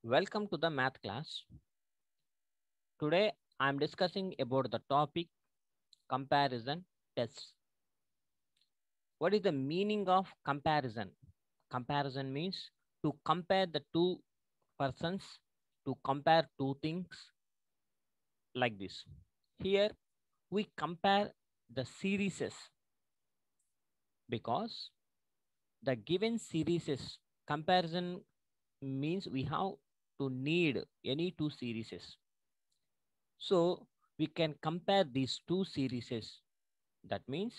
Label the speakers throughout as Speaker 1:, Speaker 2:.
Speaker 1: Welcome to the math class. Today I am discussing about the topic comparison tests. What is the meaning of comparison? Comparison means to compare the two persons, to compare two things like this. Here we compare the series because the given series comparison means we have to need any two series. So we can compare these two series. That means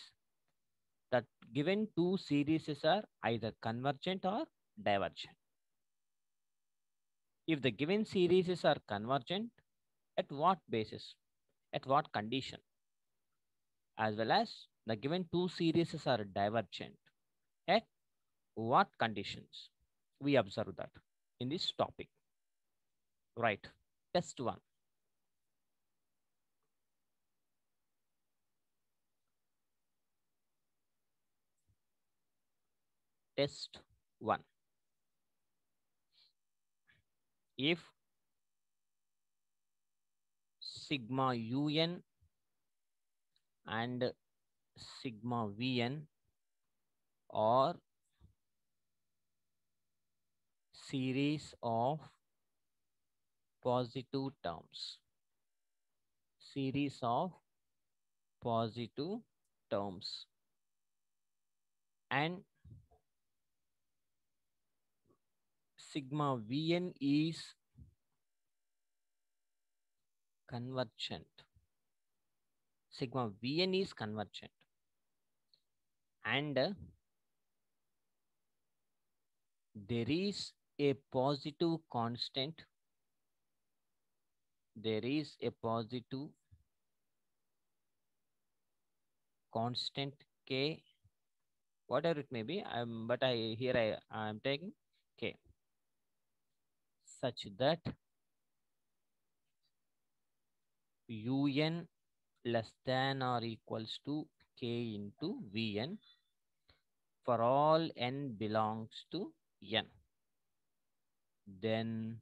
Speaker 1: that given two series are either convergent or divergent. If the given series are convergent, at what basis? At what condition? As well as the given two series are divergent. At what conditions? We observe that in this topic. Right. Test 1. Test 1. If sigma un and sigma vn are series of positive terms, series of positive terms, and sigma vn is convergent. Sigma vn is convergent, and there is a positive constant. There is a positive constant k, whatever it may be. But I am taking k, such that un less than or equals to k into vn for all n belongs to n. Then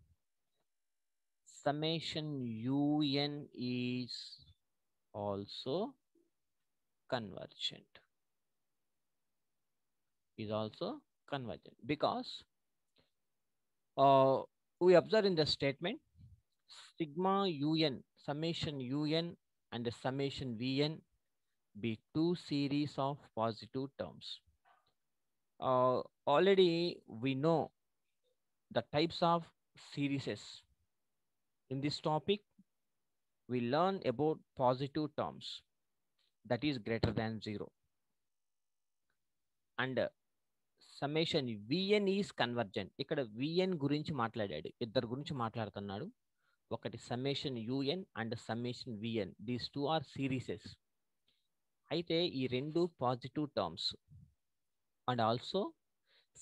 Speaker 1: summation un is also convergent. Is also convergent because we observe in the statement sigma un, summation un and the summation vn be two series of positive terms. Already we know the types of series. In this topic, we learn about positive terms that is greater than 0. And summation vn is convergent. ఇక్కడ vn గురించి మాట్లాడాడు, ఇద్దరు గురించి మాట్లాడుతున్నాడు. ఒకటి summation un and summation vn. These two are series. అయితే ఈ రెండు positive terms. And also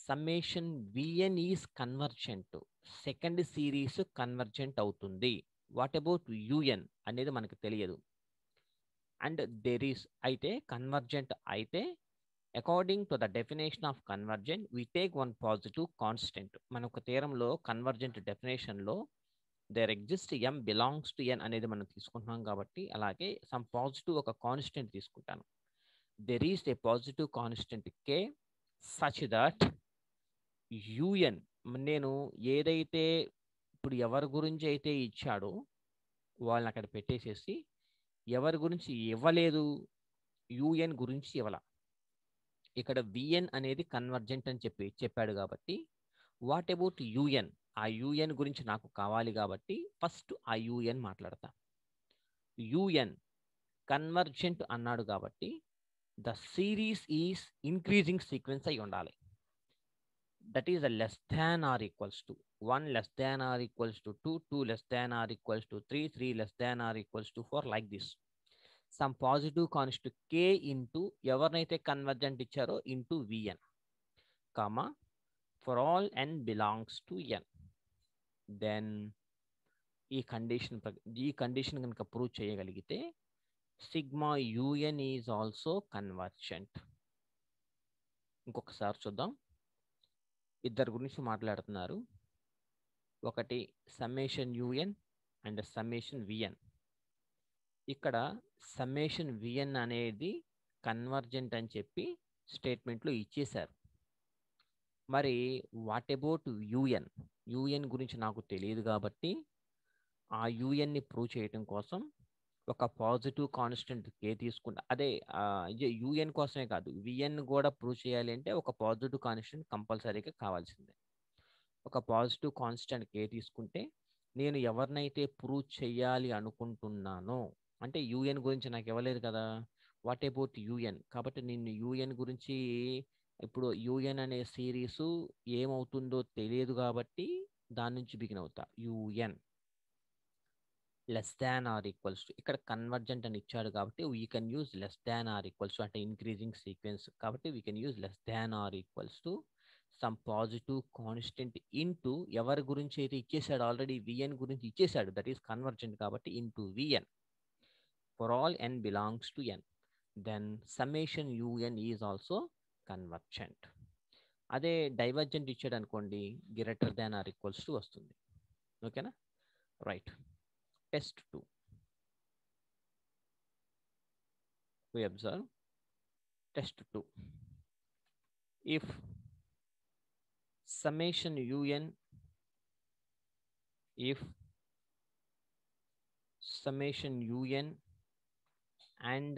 Speaker 1: summation vn is convergent. Second series convergent అవుతుంది. వాట్ అబౌట్ un అనేది మనకు తెలియదు. అండ్ దేర్ ఈస్ అయితే కన్వర్జెంట్ అయితే according to the definition of convergent we take one positive constant. మన ఒక థియరంలో కన్వర్జెంట్ డెఫినేషన్లో there exist M belongs to N అనేది మనం తీసుకుంటున్నాం కాబట్టి అలాగే సమ్ పాజిటివ్ ఒక కాన్స్టెంట్ తీసుకుంటాను. There is a positive constant k such that UN నేను ఏదైతే ఇప్పుడు ఎవరి గురించి అయితే ఇచ్చాడో వాళ్ళని అక్కడ పెట్టేసేసి ఎవరి గురించి ఇవ్వలేదు యూఎన్ గురించి ఇవ్వాల. ఇక్కడ విఎన్ అనేది కన్వర్జెంట్ అని చెప్పాడు కాబట్టి వాట్ అబౌట్ యూఎన్, ఆ యూఎన్ గురించి నాకు కావాలి కాబట్టి ఫస్ట్ ఆ యూఎన్ మాట్లాడతా. యూఎన్ కన్వర్జెంట్ అన్నాడు కాబట్టి the series is increasing sequence అయి ఉండాలి. That is the less than or equals to 1 less than or equals to 2, 2 less than or equals to 3, 3 less than or equals to 4 like this. Some positive constant k into ఎవరినైతే convergent ఇచ్చారో into VN comma for all N belongs to N. Then ఈ condition కనుక prove చేయగలిగితే sigma u n is also convergent. ఇంకొకసారి చూద్దాం. ఇద్దరు గురించి మాట్లాడుతున్నారు. ఒకటి summation u n and summation v n. ఇక్కడ సమ్మేషన్ విఎన్ అనేది కన్వర్జెంట్ అని చెప్పి స్టేట్మెంట్లో ఇచ్చేశారు. మరి వాట్ అబౌట్ యూఎన్? యూఎన్ గురించి నాకు తెలియదు కాబట్టి ఆ యూఎన్ని ప్రూవ్ చేయటం కోసం ఒక పాజిటివ్ కాన్స్టెంట్ కే తీసుకుంటా. అదే యూఎన్ కోసమే కాదు, విఎన్ కూడా ప్రూవ్ చేయాలి అంటే ఒక పాజిటివ్ కాన్స్టెంట్ కంపల్సరీగా కావాల్సిందే. ఒక పాజిటివ్ కాన్స్టెంట్ కే తీసుకుంటే నేను ఎవరినైతే ప్రూవ్ చేయాలి అనుకుంటున్నానో, అంటే యూఎన్ గురించి నాకు ఇవ్వలేదు కదా, వాట్ అబౌట్ యూఎన్, కాబట్టి నేను యూఎన్ గురించి ఇప్పుడు యూఎన్ అనే సిరీసు ఏమవుతుందో తెలియదు కాబట్టి దాని నుంచి బిగిన్ అవుతా. U n less than or equals to, ఇక్కడ కన్వర్జెంట్ అని ఇచ్చాడు కాబట్టి we can use less than or equals to, అంటే ఇంక్రీజింగ్ సీక్వెన్స్ కాబట్టి we can use less than or equals to some positive constant into ఎవరి గురించి అయితే ఇచ్చేసాడు, ఆల్రెడీ విఎన్ గురించి ఇచ్చేసాడు, దట్ ఈస్ కన్వర్జెంట్ కాబట్టి into VN for all N belongs to N, then summation u n is also convergent. అదే divergent ఇచ్చాడు అనుకోండి, greater than or equals to వస్తుంది. ఓకేనా? Right. Test 2. We observe test 2. If summation un, if summation un and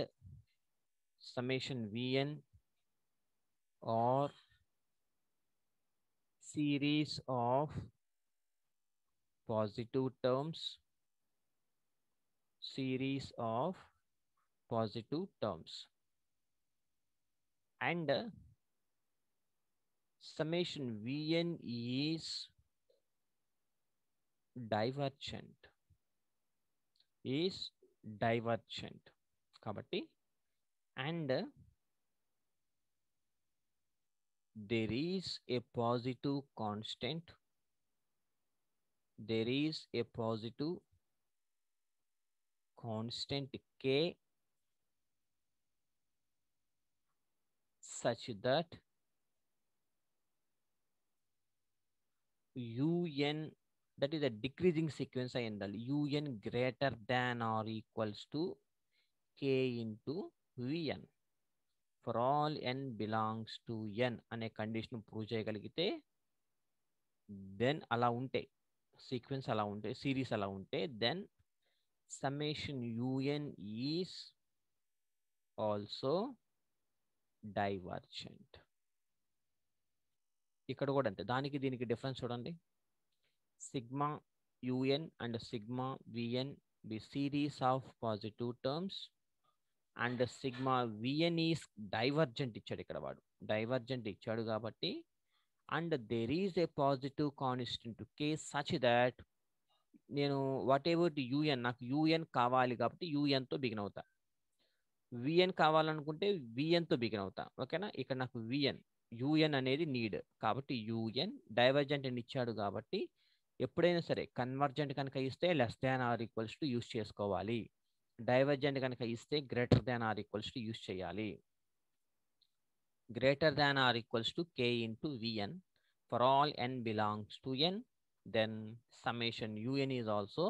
Speaker 1: summation vn are series of positive terms, series of positive terms, and summation vn is divergent, is divergent kabatti, and there is a positive constant, there is a positive constant k such that un, that is a decreasing sequence ayindali, un greater than or equals to k into vn for all n belongs to n అనే condition prove చేయగలిగితే, then అలా ఉంటే sequence అలా ఉంటే, series అలా ఉంటే, then summation un is also divergent. ఇక్కడ కూడా అంతే, దానికి దీనికి డిఫరెన్స్ చూడండి. Sigma u n and sigma v n be series of positive terms and sigma v n is divergent ఇచ్చాడు ఇక్కడ వాడు, డైవర్జెంట్ ఇచ్చాడు కాబట్టి, and there is a positive constant k such that, నేను వాట్ ఎవర్ యుఎన్, నాకు యుఎన్ కావాలి కాబట్టి యుఎన్తో బిగిన్ అవుతా, విఎన్ కావాలనుకుంటే విఎన్తో బిగిన్ అవుతా. ఓకేనా? ఇక్కడ నాకు విఎన్, యుఎన్ అనేది నీడ్ కాబట్టి యుఎన్, డైవర్జెంట్ అని ఇచ్చాడు కాబట్టి ఎప్పుడైనా సరే కన్వర్జెంట్ కనుక ఇస్తే less than or equals to use చేసుకోవాలి, డైవర్జెంట్ కనుక ఇస్తే greater than or equals to use చేయాలి. Greater than or equals to K into VN for all N belongs to N, then summation UN is also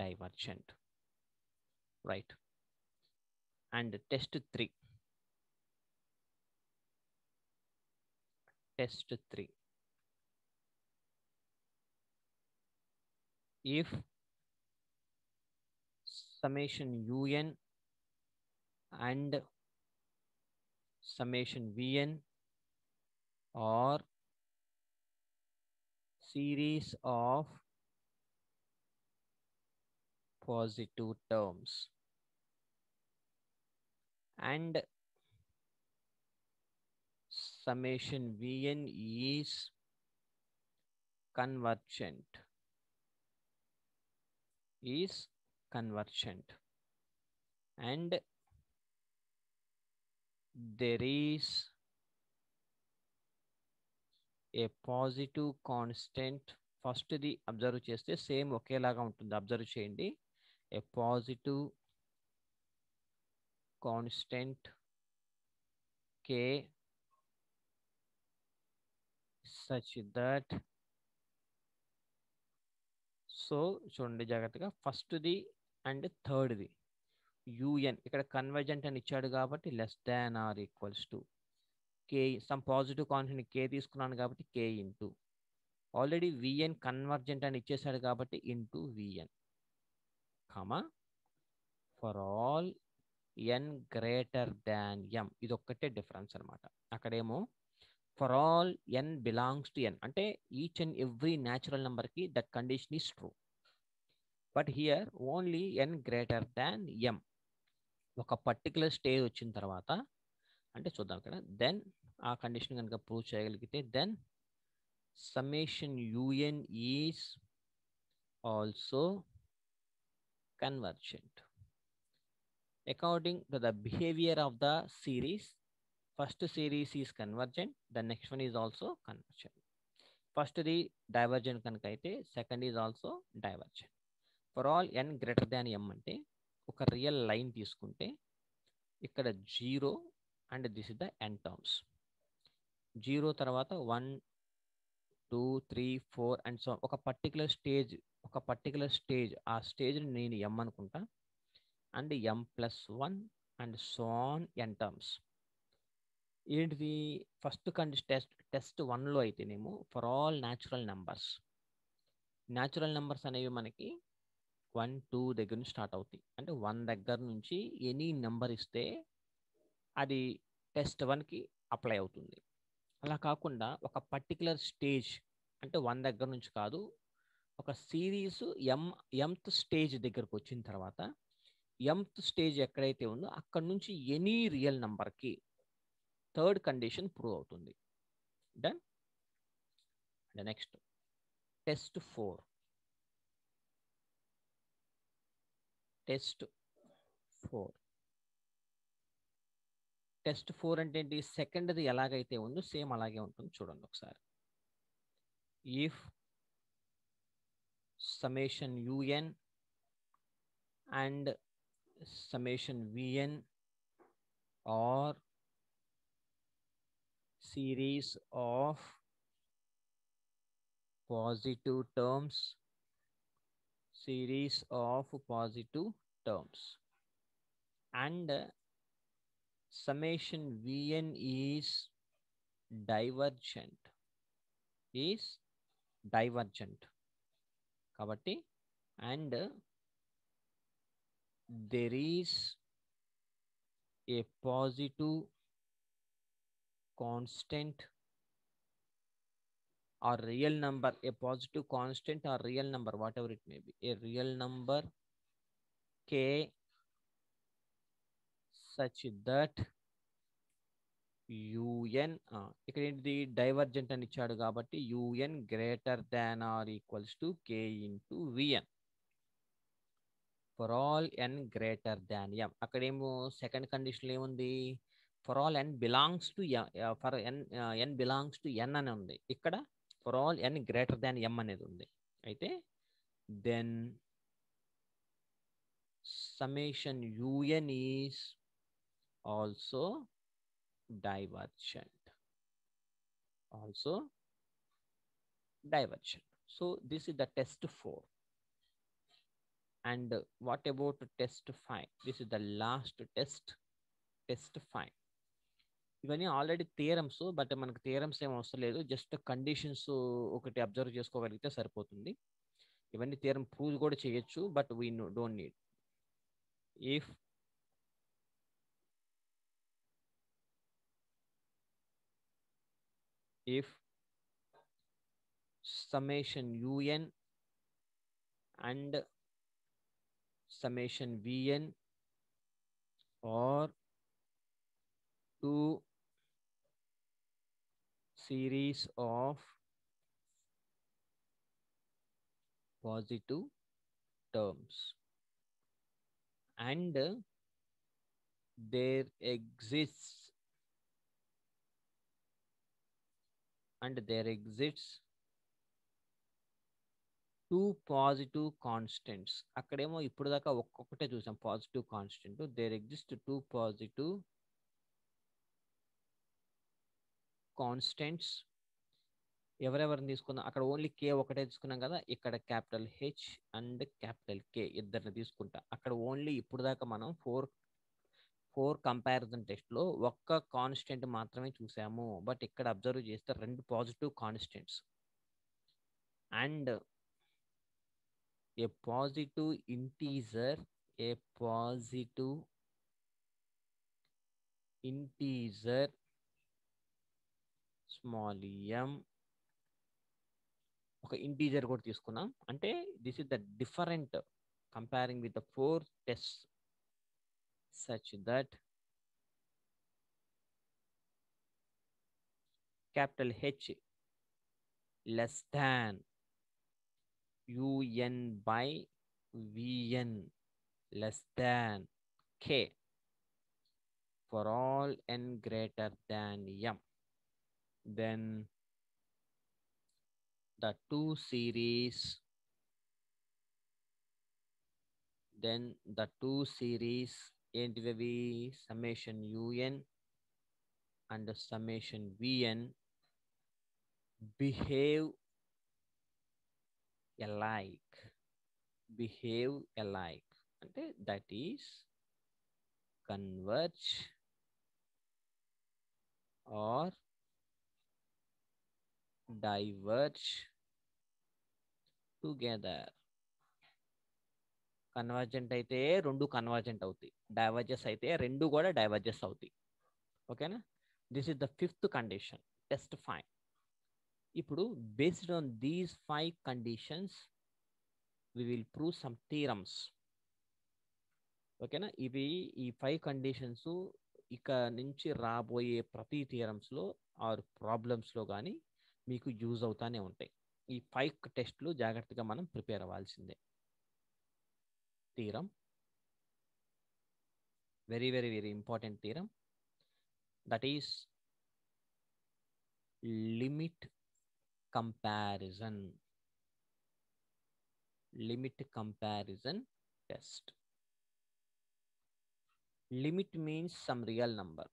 Speaker 1: divergent. Right. And test 3. Test 3. If summation un and summation vn are series of positive terms and summation vn is convergent, is convergent, and there is a positive constant, first the observe చేస్తే same ఒకేలాగా ఉంటుంది, observe చేయండి. A positive constant k such that so చూడండి జాగ్రత్తగా, ఫస్ట్ది and థర్డ్ది UN ఇక్కడ convergent అని ఇచ్చాడు కాబట్టి less than or equals to K, some positive constant K తీసుకున్నాను కాబట్టి K into, already VN convergent అని ఇచ్చేసాడు కాబట్టి into VN, comma for all N greater than M. ఇది ఒక్కటే డిఫరెన్స్ అనమాట. అక్కడేమో for all N belongs to ఎన్ అంటే ఈచ్ అండ్ ఎవ్రీ న్యాచురల్ నెంబర్కి that condition is true. But here only N greater than M. ఒక పర్టికులర్ స్టేజ్ వచ్చిన తర్వాత అంటే చూద్దాం ఇక్కడ, దెన్ ఆ కండిషన్ కనుక ప్రూవ్ చేయగలిగితే then summation u n is also convergent according to the behavior of the series. First series is convergent, the next one is also convergent. First the divergent కనుక అయితే second is also divergent. For all N greater than M అంటే ఒక real line తీసుకుంటే ఇక్కడ 0 and this is the N terms. 0 తర్వాత 1 2 3 4 and so ఒక particular stage ఆ స్టేజ్ని నేను ఎం అనుకుంటా, and M plus 1 and so on N terms. ఏంటిది ఫస్ట్ కండిషన్ టెస్ట్ 1లో అయితేనేమో ఫర్ ఆల్ న్యాచురల్ నెంబర్స్ అనేవి మనకి 1 2 దగ్గర నుంచి స్టార్ట్ అవుతాయి. అంటే 1 దగ్గర నుంచి ఎనీ నెంబర్ ఇస్తే అది టెస్ట్ 1కి అప్లై అవుతుంది. అలా కాకుండా ఒక పర్టికులర్ స్టేజ్ అంటే 1 దగ్గర నుంచి కాదు, ఒక సిరీస్ ఎంత్ స్టేజ్ దగ్గరకు వచ్చిన తర్వాత ఎంత్ స్టేజ్ ఎక్కడైతే ఉందో అక్కడ నుంచి ఎనీ రియల్ నెంబర్కి థర్డ్ కండిషన్ ప్రూవ్ అవుతుంది. డన్. Next test 4. టెస్ట్ 4 అంటే ఏంటి? సెకండ్ది ఎలాగైతే ఉందో సేమ్ అలాగే ఉంటుంది. చూడండి ఒకసారి. If summation u n and summation v n are series of positive terms and summation vn is divergent kabatti, and there is a positive constant or real number, a positive constant or real number, whatever it may be, a real number k such that un ఇక్కడ ఏంటిది divergent అని ఇచ్చాడు కాబట్టి un greater than or equals to k into VN for all N greater than M. అక్కడేమో second condition ఏముంది? For all N belongs to N belongs to N అని ఉంది. ఇక్కడ for all N greater than M అనేది ఉంది. అయితే then summation UN is also divergent. So this is the test 4. And what about test 5? This is the last test 5. ఇవన్నీ already theorems, but మనకు theorems ఏం అవసరం లేదు, జస్ట్ కండిషన్స్ ఒకటి observe చేసుకోగలిగితే సరిపోతుంది. ఇవన్నీ థియరమ్ ప్రూవ్ కూడా చేయొచ్చు, but we don't need. if summation un and summation vn or two series of positive terms and there exists two positive constants. అక్కడేమో ఇప్పుడు దాకా ఒక్కొక్కటే చూసాం positive constant. There exist two positive constants ఎవరెవరిని తీసుకున్నాం అక్కడ ఓన్లీ కే ఒకటే తీసుకున్నాం కదా, ఇక్కడ capital H and capital K ఇద్దరిని తీసుకుంటా. అక్కడ ఓన్లీ ఇప్పుడు దాకా మనం ఫోర్ కంపారిజన్ టెస్ట్లో ఒక్క కాన్స్టెంట్ మాత్రమే చూసాము. బట్ ఇక్కడ అబ్జర్వ్ చేస్తే రెండు positive constants and a positive integer, a positive integer small M, ఒక ఇంటీజర్ కూడా తీసుకున్నాం. అంటే this is the different comparing with the four test such that capital H less than UN by VN less than K for all n greater than M. Then the two series, ఏంటివి summation UN and summation VN behave alike. అంటే that is converge or diverge together. Convergent అయితే రెండు convergent అవుతాయి, diverges అయితే రెండు కూడా diverges అవుతాయి. ఓకేనా? This is the fifth condition, test 5. ఇప్పుడు based on these 5 conditions we will prove some theorems. ఓకేనా? ఇవి ఈ 5 కండిషన్స్ ఇక నుంచి రాబోయే ప్రతి థియరమ్స్లో ఆర్ ప్రాబ్లమ్స్లో కానీ మీకు యూజ్ అవుతానే ఉంటాయి. ఈ 5 టెస్ట్లు జాగ్రత్తగా మనం ప్రిపేర్ అవ్వాల్సిందే. theorem, very important theorem, that is limit comparison test. Limit means some real number.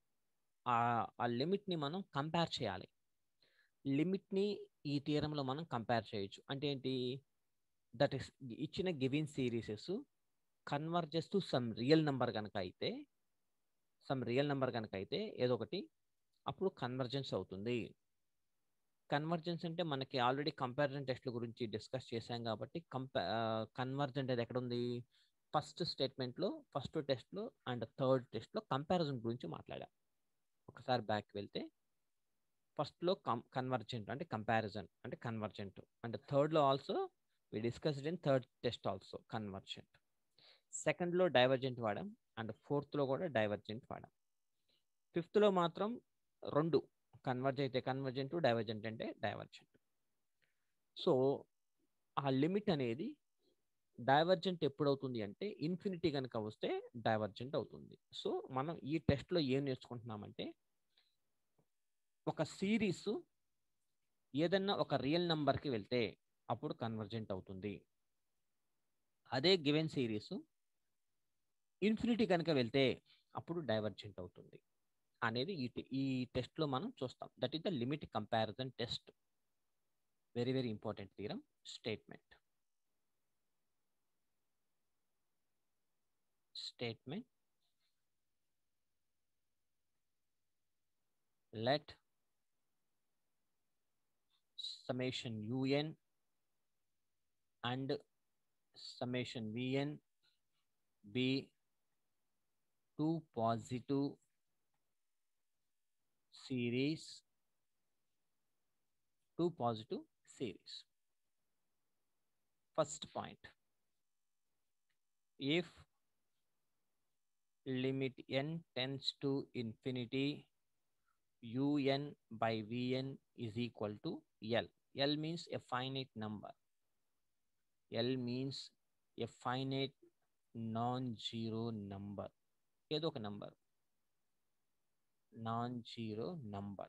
Speaker 1: ఆ లిమిట్ని మనం కంపేర్ చేయాలి. లిమిట్ని ఈ థియరంలో మనం కంపేర్ చేయొచ్చు. అంటే ఏంటి? దట్ ఇస్ ఇచ్చిన given series converges to some real number కనుక అయితే ఏదో ఒకటి, అప్పుడు కన్వర్జెన్స్ అవుతుంది. కన్వర్జెన్స్ అంటే మనకి ఆల్రెడీ కంపారిజన్ టెస్ట్ల గురించి డిస్కస్ చేశాం కాబట్టి కన్వర్జెంట్ అది ఎక్కడ ఉంది? ఫస్ట్ స్టేట్మెంట్లో, ఫస్ట్ టెస్ట్లో అండ్ థర్డ్ టెస్ట్లో కంపారిజన్ గురించి మాట్లాడాం. ఒకసారి బ్యాక్ వెళ్తే ఫస్ట్లో కన్వర్జెంట్ అంటే కంపారిజన్ అంటే కన్వర్జెంట్, అండ్ థర్డ్లో also we discussed in third test also convergent. సెకండ్లో డైవర్జెంట్ వాడాం అండ్ ఫోర్త్లో కూడా డైవర్జెంట్ వాడాం. ఫిఫ్త్లో మాత్రం రెండు, కన్వర్జ్ అయితే కన్వర్జెంట్, డైవర్జెంట్ అంటే డైవర్జెంట్. సో ఆ లిమిట్ అనేది డైవర్జెంట్ ఎప్పుడవుతుంది అంటే ఇన్ఫినిటీ కనుక వస్తే డైవర్జెంట్ అవుతుంది. సో మనం ఈ టెస్ట్లో ఏం నేర్చుకుంటున్నామంటే, ఒక సిరీస్ ఏదన్నా ఒక రియల్ నెంబర్కి వెళ్తే అప్పుడు కన్వర్జెంట్ అవుతుంది. అదే గివెన్ సిరీస్ ఇన్ఫినిటీ కనుక వెళ్తే అప్పుడు డైవర్జెంట్ అవుతుంది అనేది ఈ టెస్ట్లో మనం చూస్తాం. That is the limit comparison test. Very important theorem statement. Let summation UN and summation VN be two positive series. First point, if limit n tends to infinity, UN by VN is equal to L. L means a finite number. L means a finite non-zero number. ఏదో ఒక number, non-zero number.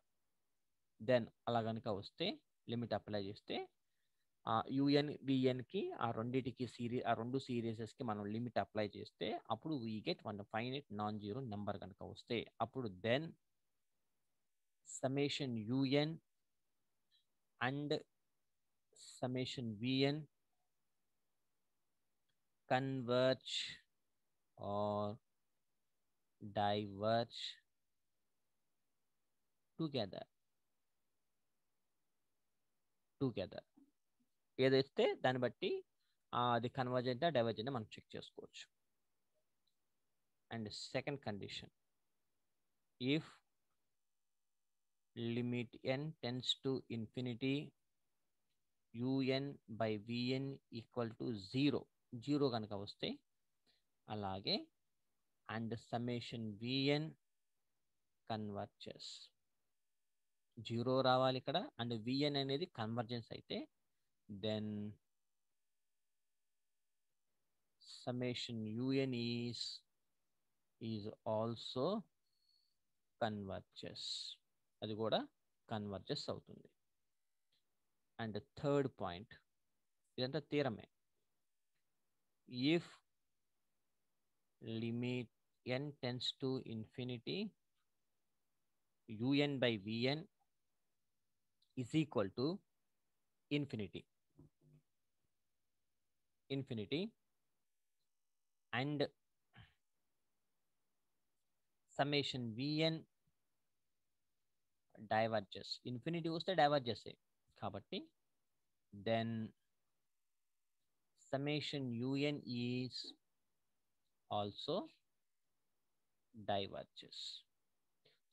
Speaker 1: Then అలా కనుక వస్తే limit apply చేస్తే UN VNకి ఆ రెండు సిరీసెస్కి మనం లిమిట్ అప్లై చేస్తే అప్పుడు we get one finite non zero number కనుక వస్తే అప్పుడు then summation UN and summation vn converge or diverge together. ఏదైతే దాన్ని బట్టి అది కన్వర్జెంటా డైవర్జెంటా మనం చెక్ చేసుకోవచ్చు. And second condition, if limit n tends to infinity un by vn equal to 0 కనుక వస్తే, అలాగే అండ్ సమ్మేషన్ vn కన్వర్జెస్ 0 రావాలి ఇక్కడ, అండ్ vn అనేది కన్వర్జెన్స్ అయితే then summation un is also converges, అది కూడా కన్వర్జెస్ అవుతుంది. అండ్ థర్డ్ పాయింట్, ఇదంతా థీరమే. If limit n tends to infinity un by vn is equal to infinity and summation vn diverges, infinity వస్తే diverges కాబట్టి then summation un is also diverges.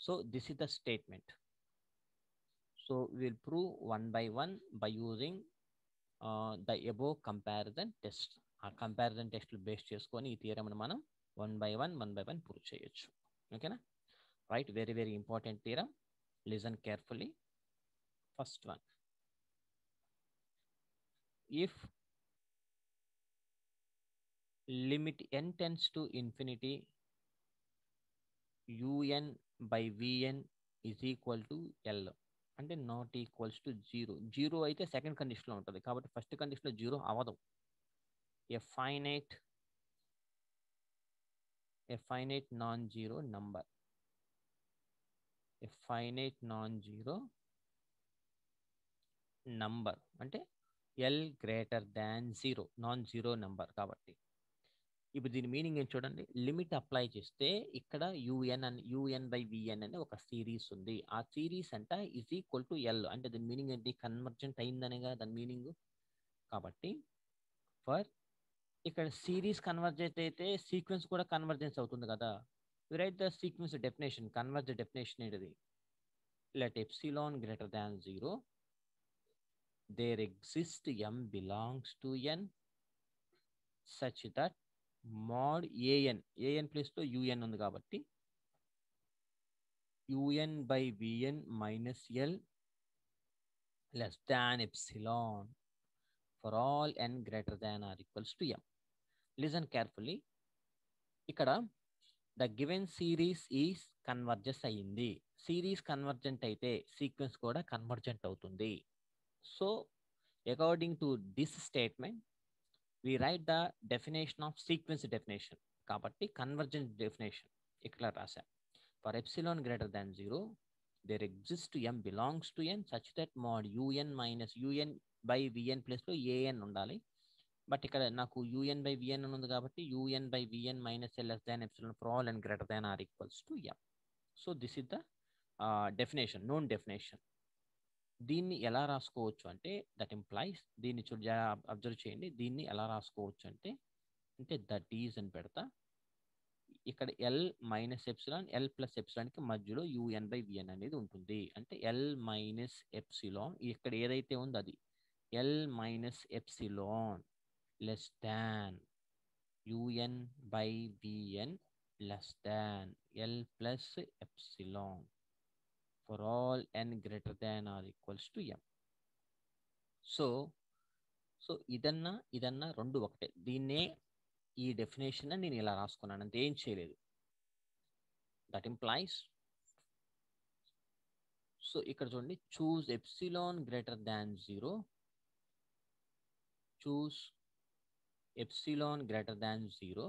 Speaker 1: So this is the statement. So we will prove one by one by using the above comparison test. ఆ comparison టెస్ట్లు base చేసుకొని ఈ థియరమ్ని మనం one by one prove చేయొచ్చు. ఓకేనా? Right, very very important theorem. Listen carefully. First one, if limit n tends to infinity un by vn is equal to l, అంటే not equals to 0 అయితే second కండిషన్లో ఉంటుంది కాబట్టి ఫస్ట్ కండిషన్లో 0 అవ్వదు. A finite non-zero number, అంటే l greater than 0, non zero number కాబట్టి. ఇప్పుడు దీని మీనింగ్ ఏం చూడండి, లిమిట్ అప్లై చేస్తే ఇక్కడ un బై vn అనే ఒక సిరీస్ ఉంది. ఆ సిరీస్ అంట ఈజ్ ఈక్వల్ టు l, అంటే దీని మీనింగ్ ఏంటి, కన్వర్జెంట్ అయిందనేగా దాని మీనింగ్. కాబట్టి ఫర్ ఇక్కడ సిరీస్ కన్వర్జెంట్ అయితే సీక్వెన్స్ కూడా కన్వర్జెన్స్ అవుతుంది కదా. Right the sequence definition, converge definition ఏంటిది, let epsilon greater than 0 there exist m belongs to n such that mod an place లో un ఉంది కాబట్టి un by vn minus l less than epsilon for all n greater than or equals to m. Listen carefully. ఇక్కడ the given series is converges అయ్యింది. Series convergent అయితే sequence కూడా convergent అవుతుంది. So according to this statement we write the definition of sequence definition. కాబట్టి convergent definition ఇక్కడ రాశాం. For epsilon greater than 0 there exists m belongs to n such that mod un minus un by vn plus లో an ఉండాలి. But ఇక్కడ నాకు un by vn ఉంది కాబట్టి un by vn minus less than epsilon for all n greater than or equals to m. So this is the definition, known definition. దీన్ని ఎలా రాసుకోవచ్చు అంటే దట్ ఇంప్లైస్, దీన్ని అబ్జర్వ్ చేయండి, దీన్ని ఎలా రాసుకోవచ్చు అంటే దట్ ఈజ్ అని పెడతా. ఇక్కడ L minus epsilon, L plus ఎప్సిలాన్కి మధ్యలో un బై vn అనేది ఉంటుంది. అంటే ఎల్ మైనస్ ఎప్సిలాన్, ఇక్కడ ఏదైతే ఉందో అది L minus epsilon less than un by vn less than L plus epsilon for all n greater than or equals to m. So ఇదన్నా రెండు ఒకటే. దీన్నే ఈ డెఫినేషన్ నేను ఇలా రాసుకున్నాను, అంతే, ఏం చేయలేదు. దట్ ఇంప్లైస్, సో ఇక్కడ చూడండి, choose epsilon greater than 0, choose epsilon greater than 0.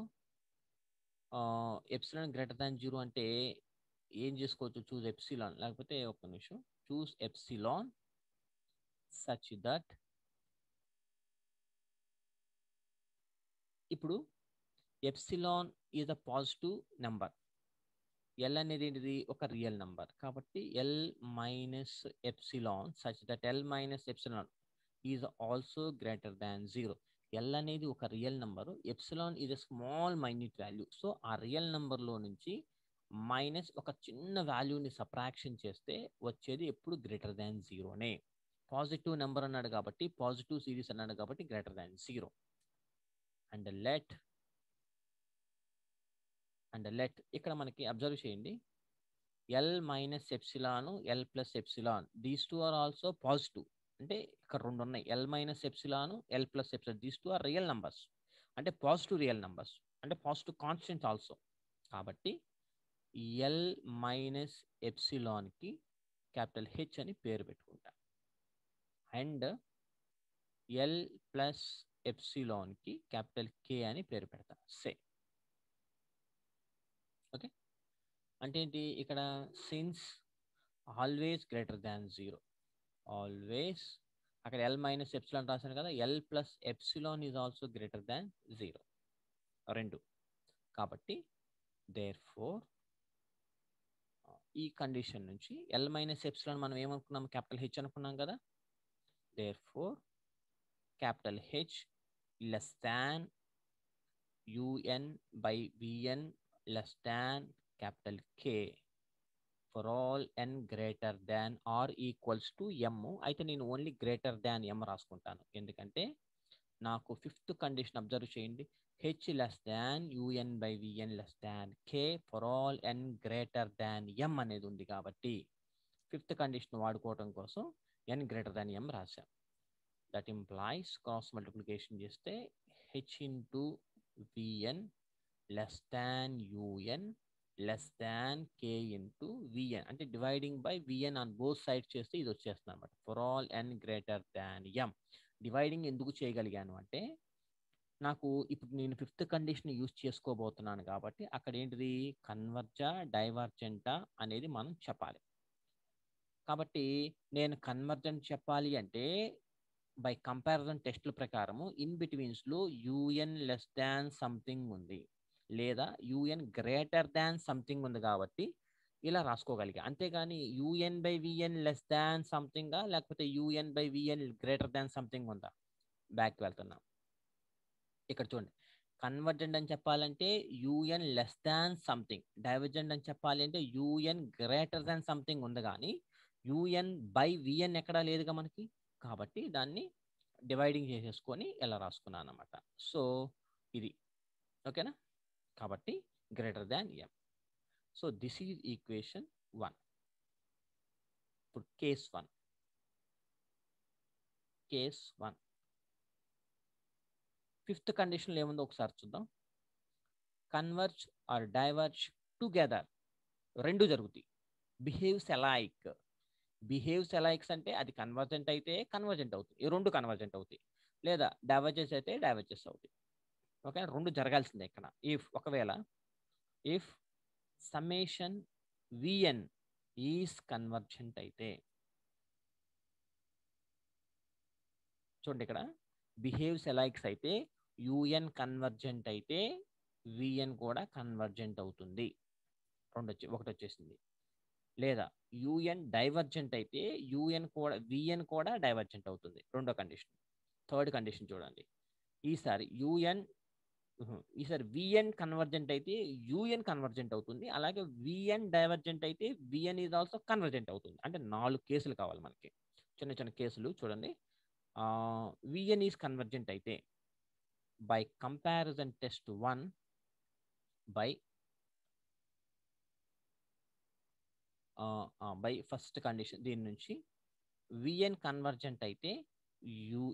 Speaker 1: Epsilon greater than 0 అంటే ఏం చేసుకోవచ్చు, చూస్ ఎప్సిలాన్, లేకపోతే ఒక నిమిషం, చూస్ ఎప్సిలాన్ such that ఇప్పుడు epsilon is a positive number. L అనేది ఏంటిది? ఒక రియల్ నెంబర్. కాబట్టి L minus epsilon such that L minus epsilon is also greater than 0. L అనేది ఒక real number, epsilon is a small minute value. So ఆ real నెంబర్లో నుంచి minus ఒక చిన్న వాల్యూని సబ్ట్రాక్షన్ చేస్తే వచ్చేది ఎప్పుడు గ్రేటర్ దాన్ 0నే. పాజిటివ్ నెంబర్ అన్నాడు కాబట్టి, పాజిటివ్ సిరీస్ అన్నాడు కాబట్టి గ్రేటర్ దాన్ 0. అండ్ లెట్ ఇక్కడ మనకి అబ్జర్వ్ చేయండి, L minus epsilon, L plus epsilon, these two are also positive. అంటే ఇక్కడ రెండు ఉన్నాయి, L minus epsilon, L plus epsilon, these two are real numbers. అంటే పాజిటివ్ రియల్ నంబర్స్, అంటే పాజిటివ్ కాన్స్టెంట్ ఆల్సో. కాబట్టి ఎల్ మైనస్ ఎప్సిలాన్కి capital H అని పేరు పెట్టుకుంటా. అండ్ ఎల్ ప్లస్ ఎప్సిలాన్కి క్యాపిటల్ కే అని పేరు పెడతా. Say okay. అంటే ఏంటి ఇక్కడ? Since always greater than 0, always, అక్కడ ఎల్ మైనస్ ఎప్సిలాన్ రాశాను కదా, L plus epsilon is also greater than 0, రెండు. కాబట్టి దేర్ ఫోర్ ఈ కండిషన్ నుంచి ఎల్ మైనస్ ఎప్సిలాన్ మనం ఏమనుకున్నాం? క్యాపిటల్ హెచ్ అనుకున్నాం కదా. Therefore capital H less than u n by v n less than capital K for all N greater than or equals to m. అయితే నేను ఓన్లీ గ్రేటర్ దాన్ ఎమ్ రాసుకుంటాను, ఎందుకంటే నాకు fifth condition observe చేయండి, H less than u n by v n less than K for all N greater than m అనేది ఉంది. కాబట్టి fifth condition వాడుకోవడం కోసం ఎన్ గ్రేటర్ దాన్ ఎమ్ రాశాం. దట్ ఇంప్లాయిస్ క్రాస్ మల్టిప్లికేషన్ చేస్తే H into v n less than u n less than కే into v n, అంటే dividing by v n on both sides చేస్తే ఇది వచ్చేస్తుంది అనమాట. For all N greater than m. Dividing ఎందుకు చేయగలిగాను అంటే నాకు ఇప్పుడు నేను ఫిఫ్త్ కండిషన్ యూజ్ చేసుకోబోతున్నాను కాబట్టి అక్కడ ఏంటిది? కన్వర్జా డైవర్జెంటా అనేది మనం చెప్పాలి. కాబట్టి నేను కన్వర్జెంట్ చెప్పాలి అంటే బై కంపారిజన్ టెస్ట్ల ప్రకారము ఇన్ బిట్వీన్స్లో యూఎన్ లెస్ దాన్ సంథింగ్ ఉంది, లేదా యూఎన్ గ్రేటర్ దాన్ సంథింగ్ ఉంది. కాబట్టి ఇలా రాసుకోగలిగా. అంతేగాని u n by v n less than సంథింగా, లేకపోతే u n by v n greater than something ఉందా? బ్యాక్ వెళ్తున్నాం. ఇక్కడ చూడండి, కన్వర్జెంట్ అని చెప్పాలంటే u n less than something, divergent అని చెప్పాలి అంటే యూఎన్ గ్రేటర్ దాన్ సంథింగ్ ఉంది, కానీ యూఎన్ బై విఎన్ ఎక్కడా లేదుగా మనకి. కాబట్టి దాన్ని డివైడింగ్ చేసేసుకొని ఇలా రాసుకున్నాను అనమాట. సో ఇది ఓకేనా. కాబట్టి greater than M. So this is equation 1. ఇప్పుడు కేస్ 1. ఫిఫ్త్ కండిషన్లో ఏముందో ఒకసారి చూద్దాం. కన్వర్జ్ ఆర్ డైవర్జ్ టుగెదర్, రెండు జరుగుతాయి. Behaves alike. బిహేవ్స్ అలైక్స్ అంటే అది కన్వర్జెంట్ అయితే కన్వర్జెంట్ అవుతుంది, ఈ రెండు కన్వర్జెంట్ అవుతాయి. లేదా డైవర్జెస్ అయితే డైవర్జెస్ అవుతాయి. ఓకే, రెండు జరగాల్సిందే ఇక్కడ. ఒకవేళ if summation v n is convergent అయితే, చూడండి ఇక్కడ బిహేవ్స్ అలైక్స్ అయితే యుఎన్ కన్వర్జెంట్ అయితే విఎన్ కూడా కన్వర్జెంట్ అవుతుంది. ఒకటి వచ్చేసింది. లేదా యుఎన్ డైవర్జెంట్ అయితే యుఎన్ కూడా విఎన్ కూడా డైవర్జెంట్ అవుతుంది, రెండో కండిషన్. థర్డ్ కండిషన్ చూడండి, ఈసారి విఎన్ కన్వర్జెంట్ అయితే యుఎన్ కన్వర్జెంట్ అవుతుంది, అలాగే విఎన్ డైవర్జెంట్ అయితే విఎన్ ఈజ్ ఆల్సో కన్వర్జెంట్ అవుతుంది. అంటే 4 కేసులు కావాలి మనకి, చిన్న చిన్న కేసులు. చూడండి, విఎన్ ఈజ్ కన్వర్జెంట్ అయితే by comparison test 1 by first condition, దీని నుంచి విఎన్ కన్వర్జెంట్ అయితే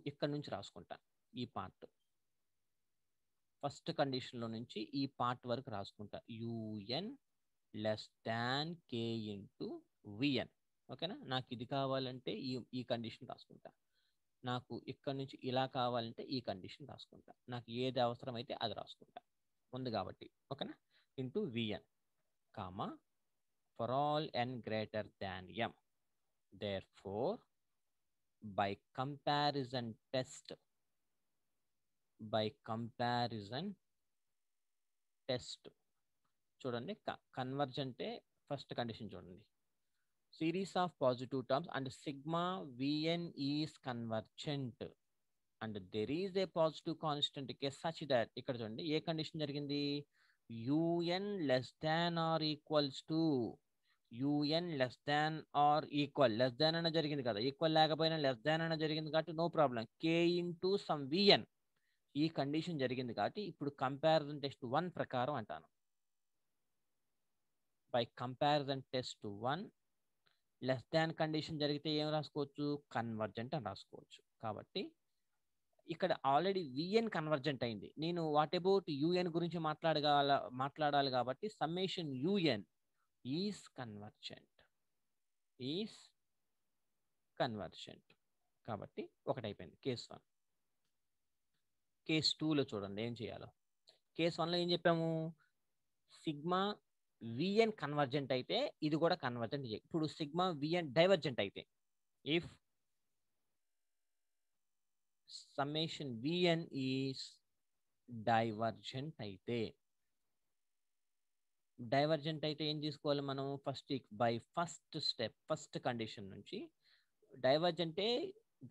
Speaker 1: ఇక్కడ నుంచి రాసుకుంటా. ఈ పార్ట్ ఫస్ట్ కండిషన్లో నుంచి ఈ పార్ట్ వరకు రాసుకుంటా. యుఎన్ లెస్ దాన్ కే ఇంటూ విఎన్. ఓకేనా. నాకు ఇది కావాలంటే ఈ కండిషన్ రాసుకుంటా, నాకు ఇక్కడ నుంచి ఇలా కావాలంటే ఈ కండిషన్ రాసుకుంటా, నాకు ఏది అవసరమైతే అది రాసుకుంటా ఉంది కాబట్టి. ఓకేనా. Into VN comma for all n greater than m. Therefore, by comparison test, by comparison test. చూడండి, కన్వర్జ్ అంటే ఫస్ట్ కండిషన్ చూడండి, series of positive terms and sigma v n is convergent and there is a positive constant k's such that. ఇక్కడ చూడండి ఏ condition జరిగింది, u n less than or equals to, u n less than or equal, less than అన్న జరిగింది కదా, equal లేకపోయినా less than అన్న జరిగింది కాబట్టి నో ప్రాబ్లం, కే ఇంటూ సమ్ విఎన్, ఈ కండిషన్ జరిగింది కాబట్టి ఇప్పుడు కంపారిజన్ టెస్ట్ 1 ప్రకారం అంటాను. By comparison test 1 less than condition జరిగితే ఏం రాసుకోవచ్చు, కన్వర్జెంట్ అని రాసుకోవచ్చు. కాబట్టి ఇక్కడ ఆల్రెడీ విఎన్ కన్వర్జెంట్ అయింది, నేను వాట్ అబౌట్ యూఎన్ గురించి మాట్లాడాలి కాబట్టి summation UN is convergent, is convergent. కాబట్టి ఒకటైపోయింది కేస్ 1. కేస్ 2లో చూడండి ఏం చేయాలో. కేస్ 1లో ఏం చెప్పాము, సిగ్మా విఎన్ కన్వర్జెంట్ అయితే ఇది కూడా కన్వర్జెంట్. ఇప్పుడు సిగ్మా విఎన్ డైవర్జెంట్ అయితే, if summation v n is divergent అయితే, డైవర్జెంట్ అయితే ఏం తీసుకోవాలి మనం, by first step, first condition నుంచి డైవర్జెంటే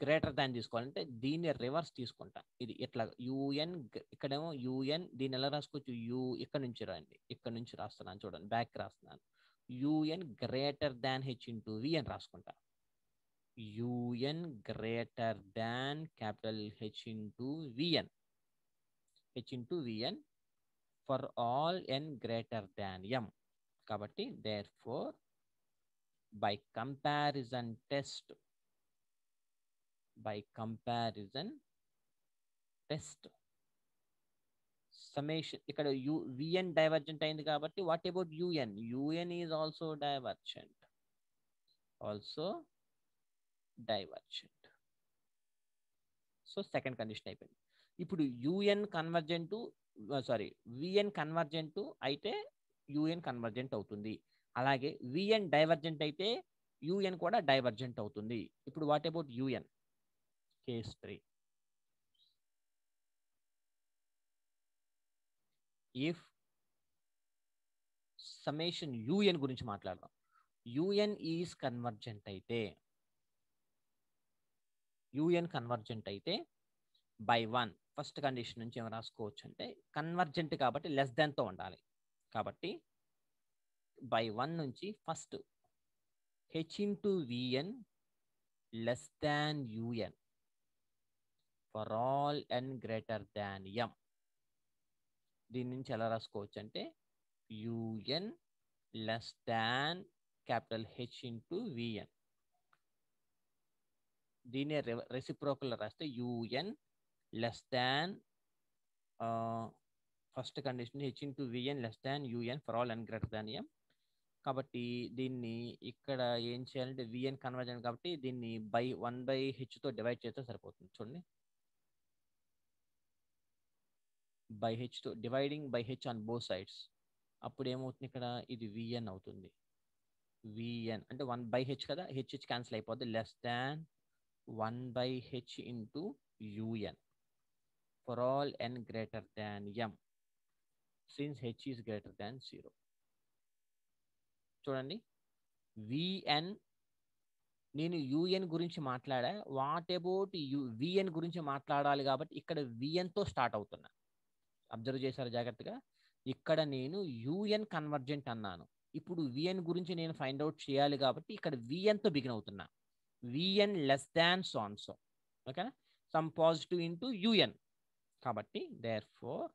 Speaker 1: గ్రేటర్ దాన్ తీసుకోవాలంటే దీన్ని రివర్స్ తీసుకుంటా. ఇది ఇట్లా యూఎన్, ఇక్కడేమో యూఎన్, దీన్ని ఎలా రాసుకోవచ్చు, యూ ఇక్కడ నుంచి రండి, ఇక్కడ నుంచి రాస్తున్నాను చూడండి, బ్యాక్ రాస్తున్నాను, u n greater than H into v అని రాసుకుంటా. U n greater than capital H into v n, H into VN for all N greater than m. కాబట్టి therefore by comparison test, by comparison test, summation ఇక్కడ vn divergent అయింది కాబట్టి what about un, un is also divergent, also divergent. So second condition అయిపోయింది. ఇప్పుడు un convergent, sorry vn convergent అయితే un convergent అవుతుంది, అలాగే vn divergent అయితే un కూడా డైవర్జెంట్ అవుతుంది. ఇప్పుడు what about un, case 3. If summation UN గురించి మాట్లాడదాం, యూఎన్ ఈజ్ కన్వర్జెంట్ అయితే, యూఎన్ కన్వర్జెంట్ అయితే బై 1 ఫస్ట్ కండిషన్ నుంచి ఏం రాసుకోవచ్చు అంటే, కన్వర్జెంట్ కాబట్టి లెస్ దాన్తో ఉండాలి. కాబట్టి బై 1 నుంచి first H into v n less than u n for all N greater than m. దీని నుంచి ఎలా రాసుకోవచ్చు అంటే u n less than capital H into v n, దీన్ని రెసిప్రోకల్ రాస్తే u n less than first condition H into v n less than u n for all N greater than m. కాబట్టి దీన్ని ఇక్కడ ఏం చేయాలంటే విఎన్ కన్వర్జెంట్ కాబట్టి దీన్ని బై 1/h డివైడ్ చేస్తే సరిపోతుంది. చూడండి, బై హెచ్ తో dividing by H on both sides, అప్పుడు ఏమవుతుంది ఇక్కడ ఇది విఎన్ అవుతుంది. విఎన్ అంటే 1/h కదా, హెచ్ క్యాన్సిల్ అయిపోద్ది, less than 1/h into u n for all N greater than m since h is greater than 0. చూడండి, విఎన్, నేను యూఎన్ గురించి మాట్లాడా, వాట్ అబౌట్ విఎన్ గురించి మాట్లాడాలి కాబట్టి ఇక్కడ విఎన్తో స్టార్ట్ అవుతున్నా. అబ్జర్వ్ చేశారు జాగ్రత్తగా, ఇక్కడ నేను యూఎన్ కన్వర్జెంట్ అన్నాను, ఇప్పుడు విఎన్ గురించి నేను ఫైండ్ అవుట్ చేయాలి కాబట్టి ఇక్కడ విఎన్తో బిగిన్ అవుతున్నా, v n less than so and so, ఓకేనా, సమ్ పాజిటివ్ ఇంటూ యూఎన్. కాబట్టి therefore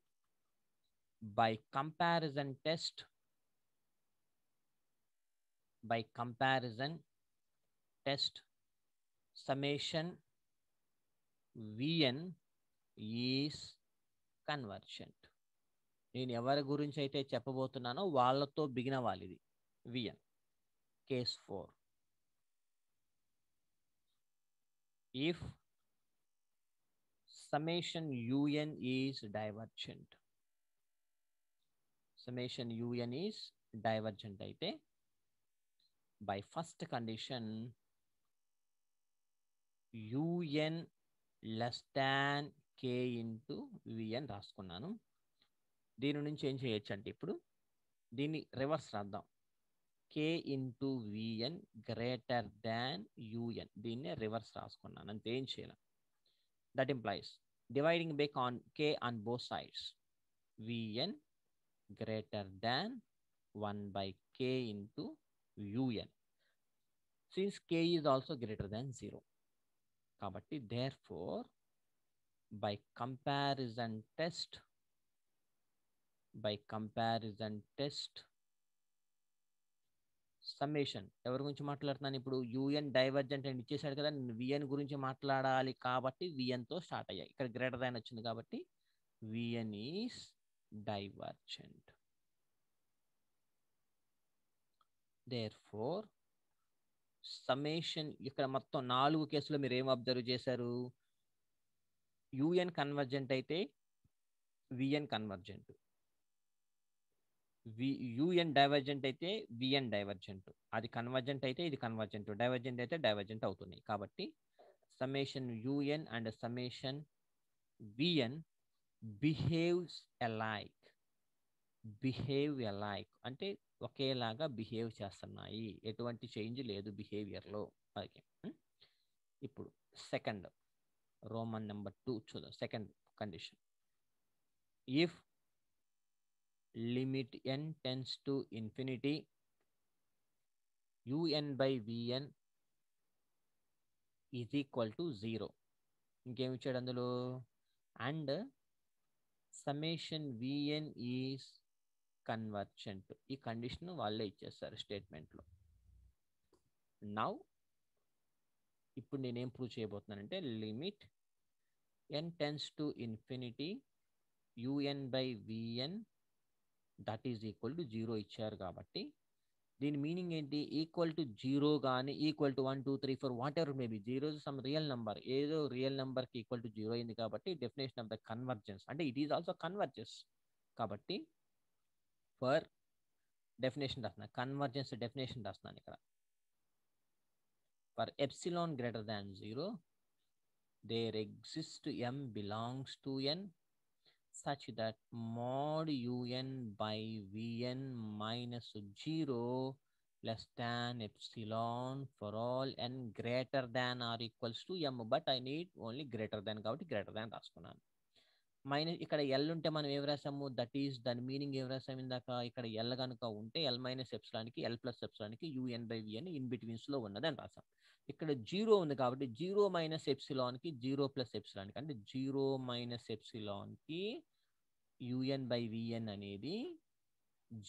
Speaker 1: by comparison test, by comparison test, summation vn is convergent. నేను ఎవరి గురించి అయితే చెప్పబోతున్నానో వాళ్ళతో బిగిన్ అవ్వాలి ఇది vn. Case 4, if summation un is divergent, summation un is divergent అయితే by first condition u n less than K into v n రాసుకున్నాను. దీని నుంచి ఏం చేయొచ్చు అంటే ఇప్పుడు దీన్ని రివర్స్ రాద్దాం. K into v n greater than u n, దీన్నే రివర్స్ రాసుకున్నాను, అంతే, ఏం చేయాలి. That implies dividing by on K on both sides, v n greater than 1 by k into un, since k is also greater than 0. కాబట్టి therefore by comparison test summation ఎవరి గురించి మాట్లాడుతున్నాను ఇప్పుడు, యూఎన్ డైవర్జెంట్ అని ఇచ్చేసాడు కదా, నేను విఎన్ గురించి మాట్లాడాలి కాబట్టి విఎన్ తో స్టార్ట్ అయ్యాయి. ఇక్కడ గ్రేటర్ దాన్ వచ్చింది కాబట్టి v n is divergent. therefore summation ఇక్కడ మొత్తం 4 కేసులో మీరు ఏం అబ్జర్వ్ చేశారు, యుఎన్ కన్వర్జెంట్ అయితే విఎన్ కన్వర్జెంట్, యుఎన్ డైవర్జెంట్ అయితే విఎన్ డైవర్జెంట్, అది కన్వర్జెంట్ అయితే ఇది కన్వర్జెంట్, డైవర్జెంట్ అయితే డైవర్జెంట్ అవుతున్నాయి. కాబట్టి summation u n and summation v n behaves alike అంటే ఒకేలాగా బిహేవ్ చేస్తున్నాయి, ఎటువంటి చేంజ్ లేదు బిహేవియర్లో. ఓకే, ఇప్పుడు సెకండ్ రోమన్ నెంబర్ 2 చూద్దాం. Second condition, if limit n tends to infinity un by vn is equal to 0. ఇంకేమి ఇచ్చాడు అందులో, and summation vn is convergent. ఈ కండిషన్ వాళ్ళే ఇచ్చేస్తారు స్టేట్మెంట్లో. నౌ ఇప్పుడు నేనేం ప్రూవ్ చేయబోతున్నానంటే limit n tends to infinity un by vn that is equal to 0 ఇచ్చారు. కాబట్టి దీని మీనింగ్ ఏంటి, ఈక్వల్ టు 0 కానీ equal to 1 2 3 4 whatever maybe, 0 some real number, ఏదో రియల్ నెంబర్కి ఈక్వల్ టు 0 అయింది కాబట్టి డెఫినేషన్ ఆఫ్ ద కన్వర్జెన్స్ అంటే ఇట్ ఈజ్ ఆల్సో కన్వర్జెన్స్. కాబట్టి ఫర్ డెఫినేషన్ రాస్తున్నాను, కన్వర్జెన్స్ డెఫినేషన్ రాస్తున్నాను ఇక్కడ. For epsilon greater than 0 there exist m belongs to n such that mod un by vn minus 0 less than epsilon for all n greater than or equals to m, but I need only greater than కాబట్టి greater than రాసుకున్నాను. Minus ఇక్కడ L ఉంటే మనం ఏం రాసాము, that is దాని meaning ఏం రాసాము ఇందాక, ఇక్కడ ఎల్ కనుక ఉంటే ఎల్ మైనస్ ఎప్సిలాన్కి ఎల్ ప్లస్ ఎప్సిలాన్కి యుఎన్ బై విఎన్ ఇన్ బిట్వీన్స్లో ఉన్నది అని రాసాం. ఇక్కడ 0 ఉంది కాబట్టి 0 మైనస్ ఎప్సిలాన్కి 0 ప్లస్ ఎప్సిలాన్కి అంటే 0 మైనస్ ఎప్సిలాన్కి యుఎన్ బై విఎన్ అనేది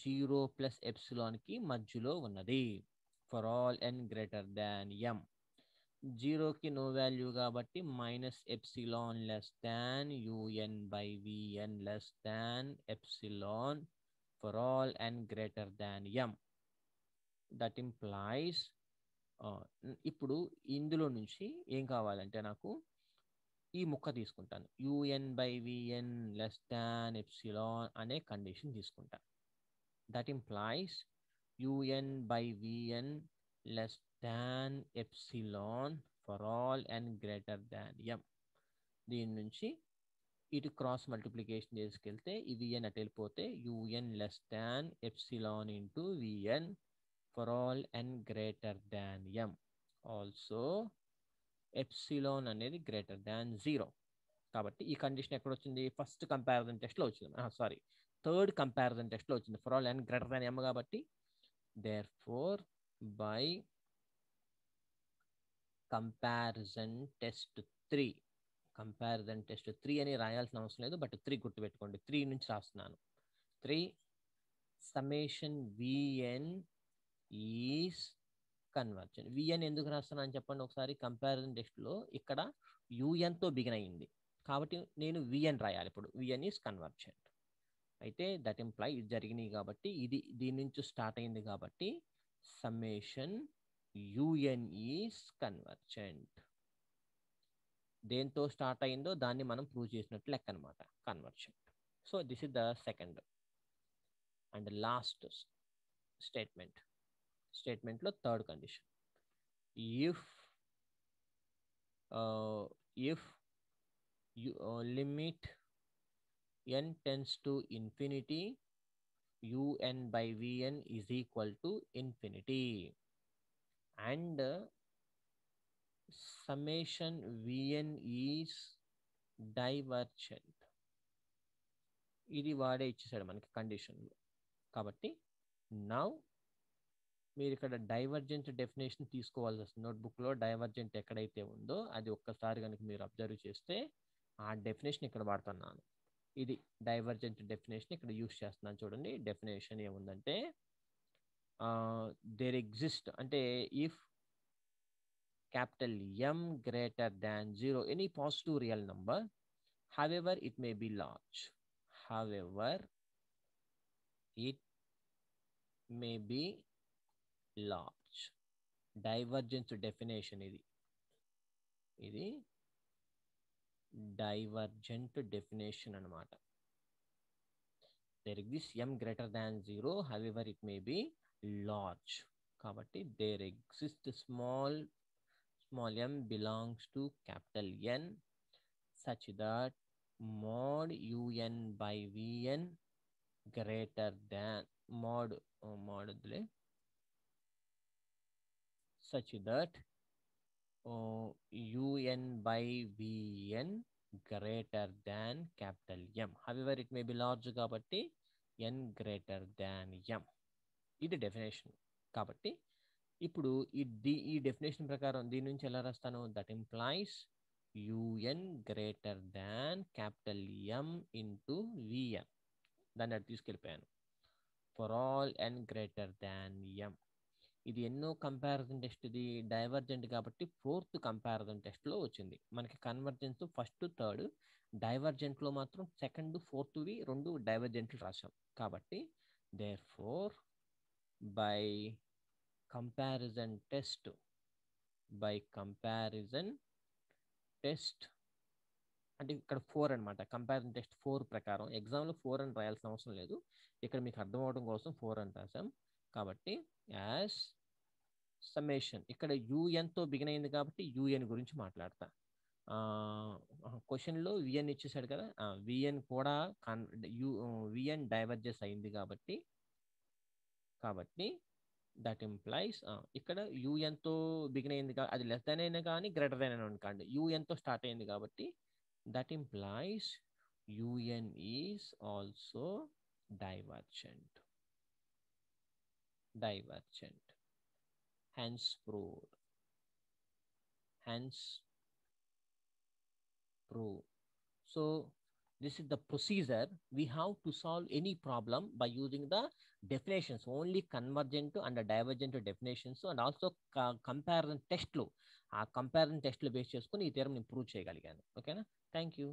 Speaker 1: 0 ప్లస్ ఎప్సిలాన్కి మధ్యలో ఉన్నది. For all N greater than m, 0కి నో వాల్యూ కాబట్టి minus epsilon less than u n by v n less than epsilon for all N greater than m. That implies ఇప్పుడు ఇందులో నుంచి ఏం కావాలంటే నాకు ఈ ముక్క తీసుకుంటాను, u n by v n less than epsilon అనే కండిషన్ తీసుకుంటాను. That implies u n by v n less than epsilon for all N greater than m. దీని నుంచి ఇటు క్రాస్ మల్టిప్లికేషన్ చేసుకెళ్తే ఈ విఎన్ అటు వెళ్ళిపోతే u n less than epsilon into VN for all N greater than m. Also epsilon అనేది greater than 0. కాబట్టి ఈ condition ఎక్కడ వచ్చింది, ఫస్ట్ కంపారిజన్ టెస్ట్లో వచ్చింది, సారీ థర్డ్ కంపారిజన్ టెస్ట్లో వచ్చింది, for all N greater than m. కాబట్టి therefore by comparison test 3, comparison test 3 అని రాయాల్సిన అవసరం లేదు, బట్ 3 గుర్తుపెట్టుకోండి, 3 నుంచి రాస్తున్నాను. 3 summation v n is convergent. V n ఎందుకు రాస్తున్నాను అని చెప్పండి ఒకసారి. కంపారిజన్ టెస్ట్లో ఇక్కడ యుఎన్తో బిగిన్ అయ్యింది కాబట్టి నేను విఎన్ రాయాలి. ఇప్పుడు విఎన్ ఈస్ కన్వర్జెంట్ అయితే దట్ ఇంప్లై ఇది జరిగినాయి కాబట్టి ఇది దీని నుంచి స్టార్ట్ అయింది కాబట్టి సమ్మేషన్ యుఎన్ ఈస్ కన్వర్జెంట్. దేంతో స్టార్ట్ అయిందో దాన్ని మనం ప్రూవ్ చేసినట్టు లెక్క అనమాట, convergent. So this is the second and last స్టేట్మెంట్లో third condition, if if you limit n tends to infinity, un by vn is equal to infinity, and summation vn is divergent. ఇది వాడే ఇచ్చేసాడు మనకి కండిషన్లో. కాబట్టి నౌ మీరు ఇక్కడ divergent definition తీసుకోవాల్సి వస్తుంది. నోట్బుక్లో డైవర్జెంట్ ఎక్కడైతే ఉందో అది ఒక్కసారి కనుక మీరు అబ్జర్వ్ చేస్తే ఆ డెఫినేషన్ ఇక్కడ వాడుతున్నాను. ఇది డైవర్జెంట్ డెఫినేషన్ ఇక్కడ యూస్ చేస్తున్నాను. చూడండి డెఫినేషన్ ఏముందంటే దేర్ ఎగ్జిస్ట్ అంటే if capital M greater than 0 any positive real number, however it may be large, however it may be large. Divergence definition ఇది డైవర్జెంట్ డెఫినేషన్ అన్నమాట. there exists M greater than 0, however it may be large. కాబట్టి there exists small m belongs to capital N such that mod un by vn greater than mod such that un by vn greater than capital M. However it may be large కాబట్టి n greater than M. ఇది definition. కాబట్టి ఇప్పుడు ఈ definition ప్రకారం దీని నుంచి ఎలా రాస్తాను? That implies un greater than capital M into vn. దాన్ని అటు తీసుకెళ్ళిపోయాను. For all n greater than M. ఇది ఎన్నో కంపారిజన్ టెస్ట్, ఇది డైవర్జెంట్ కాబట్టి 4th కంపారిజన్ టెస్ట్లో వచ్చింది. మనకి కన్వర్జెన్స్ ఫస్ట్, థర్డ్, డైవర్జెంట్లో మాత్రం సెకండ్, ఫోర్త్వి 2 డైవర్జెంట్లు రాశాం. కాబట్టి therefore by comparison test అంటే ఇక్కడ 4 అనమాట. కంపారిజన్ టెస్ట్ 4 ప్రకారం ఎగ్జామ్లో 4 అని రాయాల్సిన అవసరం లేదు. ఇక్కడ మీకు అర్థం అవడం కోసం 4 అని రాసాం. కాబట్టి యాజ్ సమ్మేషన్ ఇక్కడ యూఎన్తో బిగిన్ అయింది కాబట్టి యూఎన్ గురించి మాట్లాడతా. క్వశ్చన్లో విఎన్ ఇచ్చేసాడు కదా, విఎన్ కూడా విఎన్ డైవర్జెస్ అయింది కాబట్టి దట్ ఇంప్లైస్ ఇక్కడ యూఎన్తో బిగిన్ అయింది, అది లెస్ దాన్ అయినా కానీ గ్రేటర్ దాన్ అయినా కాండి, యూఎన్తో స్టార్ట్ అయింది కాబట్టి that implies UN is also divergent. Hence proved. So this is the procedure we have to solve any problem by using the definitions, only convergent and divergent definitions, and also comparison test లో ఆ comparison test లో base చేసుకుని ఈ theorem improve చేయగలిగాను. ఓకేనా? Thank you.